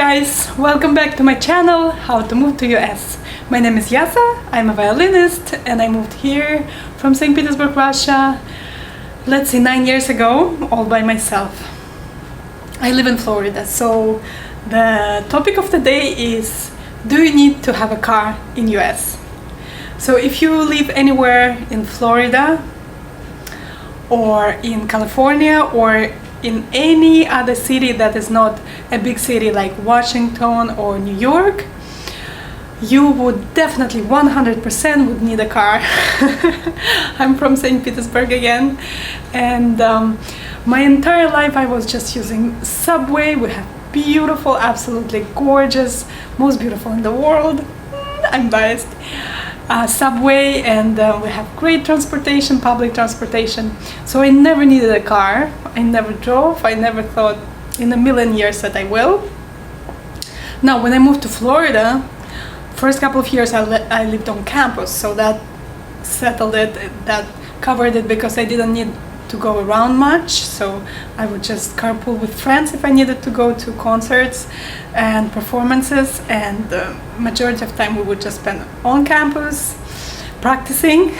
guys, welcome back to my channel, How to Move to US. My name is Yasa, I'm a violinist and I moved here from Saint Petersburg, Russia, let's say 9 years ago, all by myself. I live in Florida, so the topic of the day is, do you need to have a car in US? So if you live anywhere in Florida or in California or in any other city that is not a big city like Washington or New York, you would definitely 100% would need a car. I'm from Saint Petersburg again, and my entire life I was just using subway. We have beautiful, absolutely gorgeous, most beautiful in the world, I'm biased, subway, and we have great transportation, public transportation. So I never needed a car. I never drove. I never thought in a million years that I will. Now, when I moved to Florida, first couple of years I lived on campus, so that settled it, that covered it, because I didn't need to go around much. So I would just carpool with friends if I needed to go to concerts and performances, and the majority of time we would just spend on campus practicing.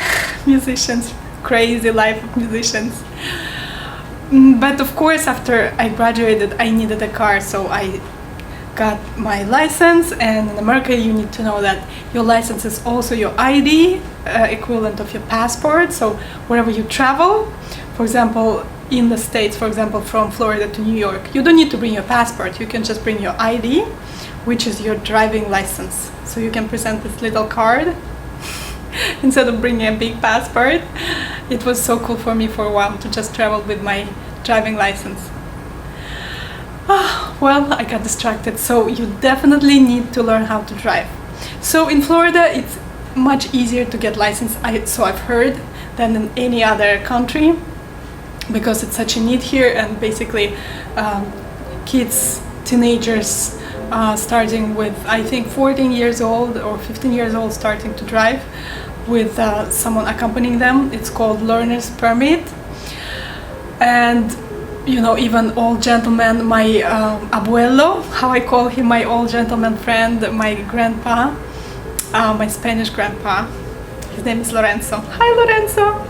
Musicians, crazy life of musicians. But of course, after I graduated, I needed a car, so I got my license. And in America, you need to know that your license is also your ID, equivalent of your passport. So wherever you travel, for example, in the States, for example, from Florida to New York, you don't need to bring your passport. You can just bring your ID, which is your driving license. So you can present this little card instead of bringing a big passport. It was so cool for me for a while to just travel with my driving license. Well, I got distracted. So you definitely need to learn how to drive. So in Florida, it's much easier to get license, so I've heard, than in any other country, because it's such a need here. And basically kids, teenagers, starting with I think 14 years old or 15 years old, starting to drive with someone accompanying them. It's called learner's permit. And you know, even old gentlemen, my abuelo, how I call him, my old gentleman friend, my grandpa, my Spanish grandpa, his name is Lorenzo. Hi Lorenzo!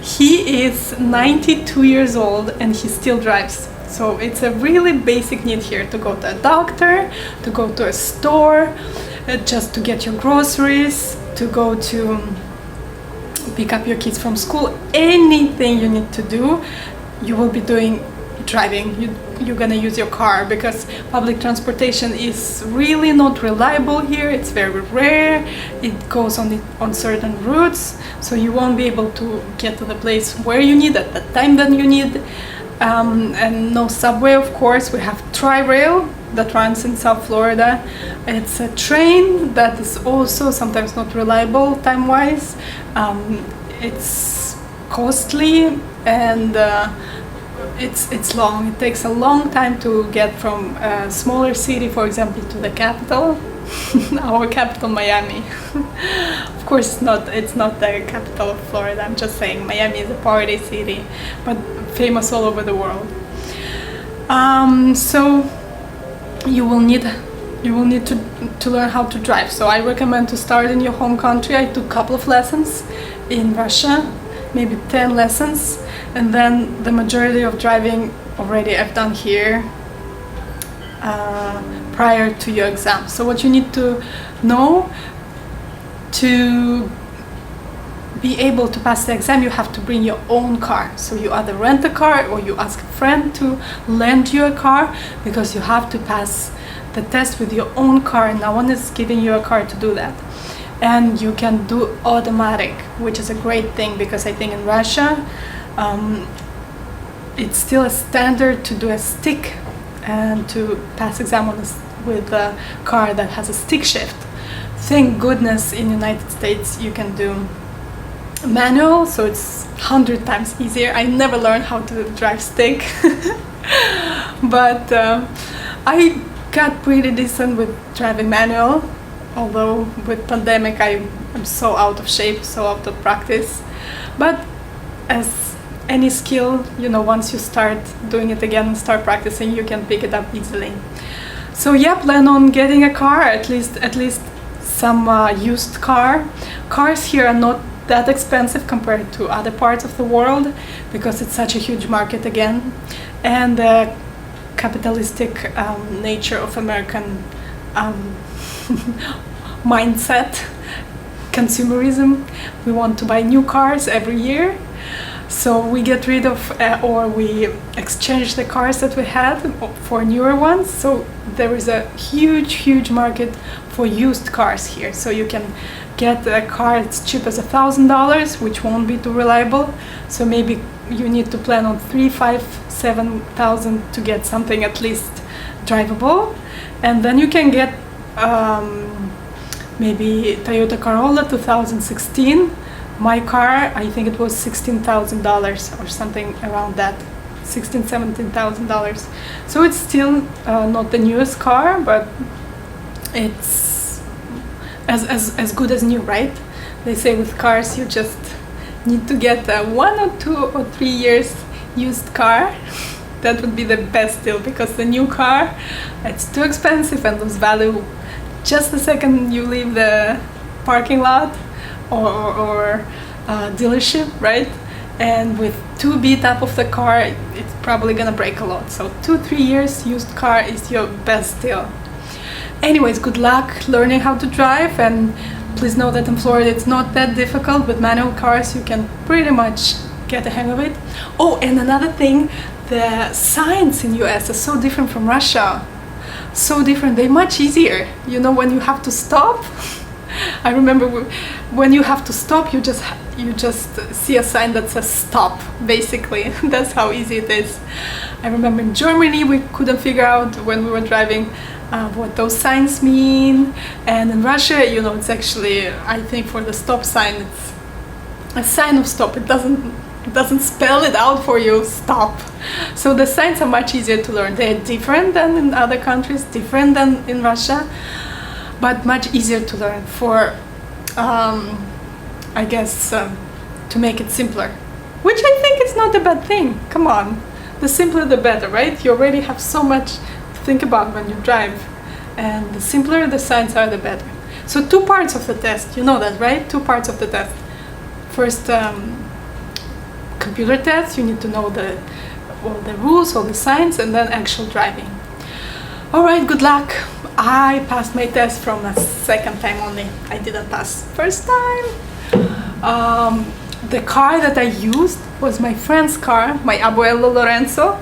He is 92 years old and he still drives. So it's a really basic need here to go to a doctor, to go to a store, just to get your groceries, to go to pick up your kids from school. Anything you need to do, you will be doing driving. You're gonna use your car, because public transportation is really not reliable here. It's very rare. It goes on certain routes, so you won't be able to get to the place where you need at the time that you need. And no subway, of course. We have Tri-Rail that runs in South Florida. It's a train that is also sometimes not reliable time-wise. It's costly, and it's long. It takes a long time to get from a smaller city, for example, to the capital. Our capital, Miami. Of course, it's not the capital of Florida. I'm just saying Miami is a party city, but famous all over the world. So you will need to learn how to drive. So I recommend to start in your home country. I took a couple of lessons in Russia, maybe 10 lessons, and then the majority of driving already I've done here prior to your exam. So what you need to know, to be able to pass the exam, you have to bring your own car. So you either rent a car or you ask a friend to lend you a car, because you have to pass the test with your own car, and no one is giving you a car to do that. And you can do automatic, which is a great thing, because I think in Russia it's still a standard to do a stick and to pass exam with a car that has a stick shift. Thank goodness in the United States you can do manual, so it's 100 times easier. I never learned how to drive stick, but I got pretty decent with driving manual, although with pandemic I'm so out of shape, so out of practice. But as any skill, you know, once you start doing it again and start practicing, you can pick it up easily. So yeah, plan on getting a car, at least some used car. Cars here are not that expensive compared to other parts of the world because it's such a huge market again, and the capitalistic nature of American mindset, consumerism. We want to buy new cars every year, so we get rid of or we exchange the cars that we had for newer ones. So there is a huge market for used cars here, so you can get a car as cheap as $1,000, which won't be too reliable. So maybe you need to plan on 3, 5, 7,000 to get something at least drivable, and then you can get maybe Toyota Corolla 2016. My car, I think it was $16,000 or something around that, $17,000. So it's still not the newest car, but it's as good as new, right? They say with cars you just need to get a 1 or 2 or 3 years used car. That would be the best deal, because the new car, it's too expensive and lose value just the second you leave the parking lot or dealership, right? And with 2 beat up of the car, it's probably gonna break a lot. So 2-3 years used car is your best deal. Anyways, good luck learning how to drive, and please know that in Florida it's not that difficult. With manual cars you can pretty much get the hang of it. Oh, and another thing, the signs in US are so different from Russia. So different, they're much easier. You know, when you have to stop, I remember when you have to stop, you just see a sign that says stop, basically. That's how easy it is. I remember in Germany we couldn't figure out when we were driving what those signs mean, and in Russia, you know, it's actually, I think for the stop sign, it's a sign of stop. It doesn't spell it out for you, stop. So the signs are much easier to learn. They're different than in other countries, different than in Russia, but much easier to learn for, I guess, to make it simpler, which I think is not a bad thing. Come on, the simpler the better, right? You already have so much to think about when you drive, and the simpler the signs are, the better. So 2 parts of the test, you know that, right? 2 parts of the test. First, computer test, you need to know all the rules, all the signs, and then actual driving. Alright, good luck. I passed my test from a second time only. I didn't pass first time. The car that I used was my friend's car, my abuelo Lorenzo.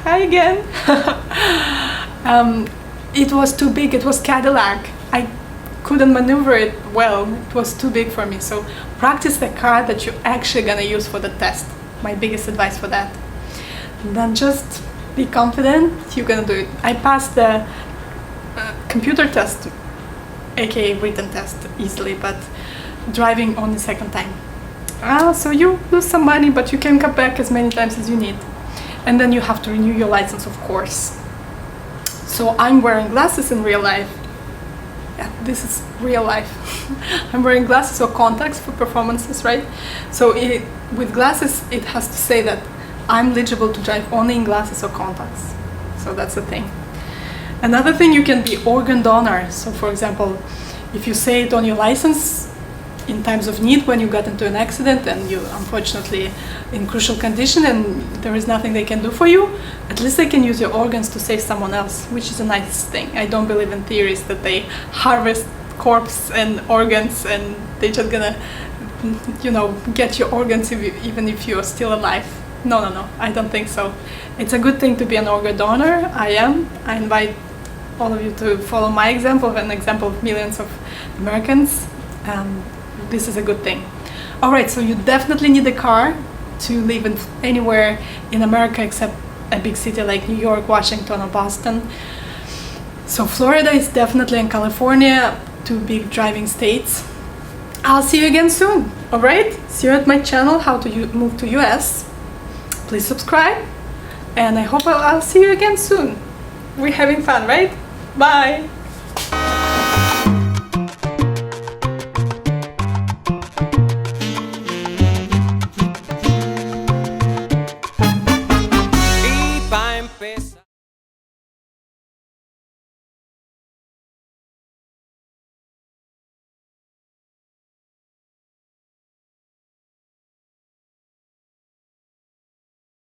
Hi again. It was too big, it was Cadillac. I couldn't maneuver it well, it was too big for me. So practice the car that you're actually gonna use for the test. My biggest advice for that. And then just be confident, you're gonna do it. I passed the computer test, aka written test, easily, but driving only second time. So you lose some money, but you can come back as many times as you need. And then you have to renew your license, of course. So I'm wearing glasses in real life. Yeah, this is real life. I'm wearing glasses or contacts for performances, right? So with glasses, it has to say that I'm eligible to drive only in glasses or contacts. So that's the thing. Another thing, you can be organ donor. So for example, if you say it on your license in times of need, when you got into an accident and you unfortunately in crucial condition and there is nothing they can do for you, at least they can use your organs to save someone else, which is a nice thing. I don't believe in theories that they harvest corpse and organs and they're just gonna, you know, get your organs even if you're still alive. No, I don't think so. It's a good thing to be an organ donor. I am. I invite all of you to follow my example, an example of millions of Americans. This is a good thing. Alright, so you definitely need a car to live in anywhere in America except a big city like New York, Washington, or Boston. So Florida is definitely, in California, 2 big driving states. I'll see you again soon. Alright, see you at my channel, How to Move to US. Please subscribe, and I hope I'll see you again soon. We're having fun, right? Bye!